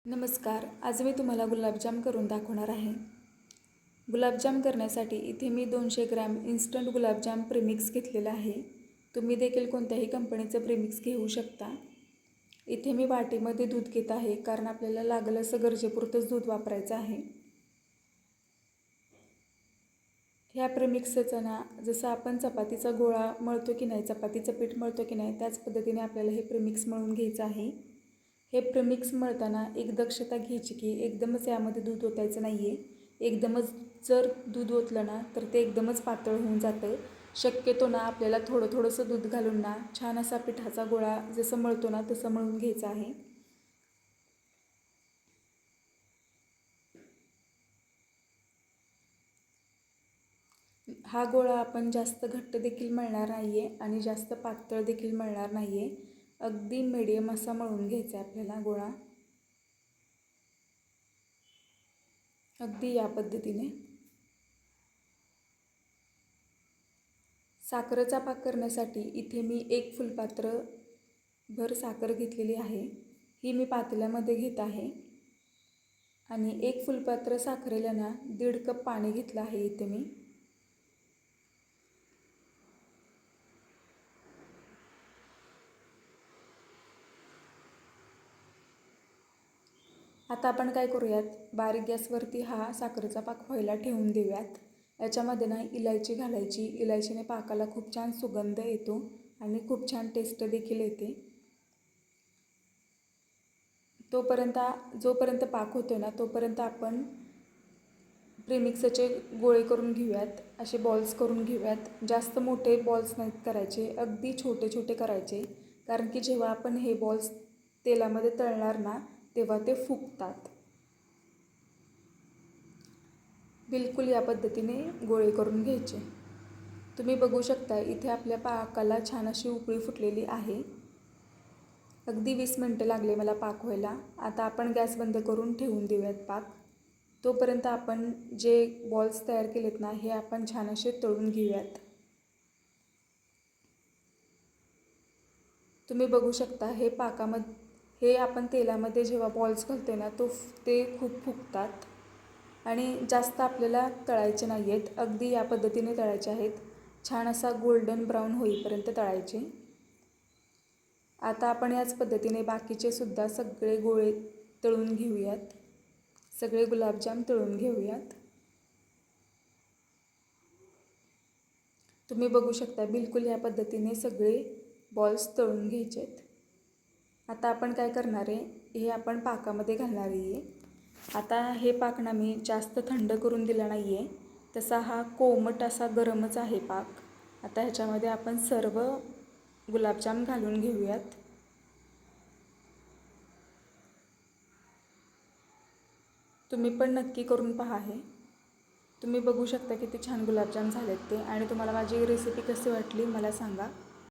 नमस्कार. आज मी तुम्हाला गुलाबजाम करून दाखवणार आहे. गुलाबजाम करण्यासाठी इथे मी 200 ग्रॅम इन्स्टंट गुलाबजाम प्रीमिक्स घेतलेला आहे. तुम्ही देखील कोणत्याही कंपनीचं प्रीमिक्स घेऊ शकता. इथे मी वाटीमध्ये दूध घेत आहे कारण आपल्याला लागलं असं गरजेपुरतंच दूध वापरायचं आहे. ह्या प्रीमिक्सचं ना जसं आपण चपातीचा गोळा मळतो की नाही, चपातीचं पीठ मळतो की नाही, त्याच पद्धतीने आपल्याला हे प्रीमिक्स मळून घ्यायचं आहे. हे प्रीमिक्स मळताना एक दक्षता घ्यायची की एकदमच यामध्ये दूध ओतायचं नाही आहे. एकदमच जर दूध ओतलं ना तर ते एकदमच पातळ होऊन जातं. शक्यतो ना आपल्याला थोडंसं दूध घालून ना छान असा पिठाचा गोळा जसं मळतो ना तसं मळून घ्यायचा आहे. हा गोळा आपण जास्त घट्ट देखील मळणार नाही आहे आणि जास्त पातळ देखील मळणार नाही आहे. अगदी मीडियम असा मळून घ्यायचा आहे आपल्याला गोळा. अगदी या पद्धतीने. साखरेचा पाक करण्यासाठी इथे मी 1 फुलपात्र भर साखर घेतलेली आहे. ही मी पातेल्यामध्ये घेत आहे आणि 1 फुलपात्र साखरेला ना 1.5 कप पाणी घेतलं आहे इथे मी. आता आपण काय करूयात, बारीक गॅसवरती हा साखरेचा पाक व्हायला ठेवून देऊयात. याच्यामध्ये ना इलायची घालायची. इलायचीने पाकाला खूप छान सुगंध येतो आणि खूप छान टेस्ट देखील येते. जोपर्यंत पाक होतो ना तोपर्यंत आपण प्रीमिक्सचे गोळे करून घेऊयात. असे बॉल्स करून घेऊयात. जास्त मोठे बॉल्स नाहीत करायचे, अगदी छोटे छोटे करायचे. कारण की जेव्हा आपण हे बॉल्स तेलामध्ये तळणार ना तेव्हा ते फुगतात. बिलकुल या पद्धतीने गोळे करून घ्यायचे. तुम्ही बघू शकता इथे आपल्या पाकाला छान अशी उकळी फुटलेली आहे. अगदी 20 मिनटं लागले मला पाक व्हायला. आता आपण गॅस बंद करून ठेवून देऊयात पाक. तोपर्यंत आपण जे बॉल्स तयार केलेत ना हे आपण छान असे तळून घेऊयात. तुम्ही बघू शकता हे आपण तेलामध्ये जेव्हा बॉल्स घालतो ना ते खूप फुगतात आणि जास्त आपल्याला तळायचे नाही आहेत. अगदी या पद्धतीने तळायचे आहेत. छान असा गोल्डन ब्राऊन होईपर्यंत तळायचे. आता आपण याच पद्धतीने बाकीचे सुद्धा सगळे गोळे तळून घेऊयात. सगळे गुलाबजाम तळून घेऊयात. तुम्ही बघू शकता बिलकुल या पद्धतीने सगळे बॉल्स तळून घ्यायचे आहेत. आता आपण काय करणार आहे, हे आपण पाकामध्ये घालणार आहे. आता हे पाक ना मी जास्त थंड करून दिला नाही आहे, तसा हा कोमट असा गरमच आहे पाक. आता ह्याच्यामध्ये आपण सर्व गुलाबजाम घालून घेऊयात. तुम्ही पण नक्की करून पहा हे. तुम्ही बघू शकता किती छान गुलाबजाम झालेत ते. आणि तुम्हाला माझी रेसिपी कशी वाटली मला सांगा.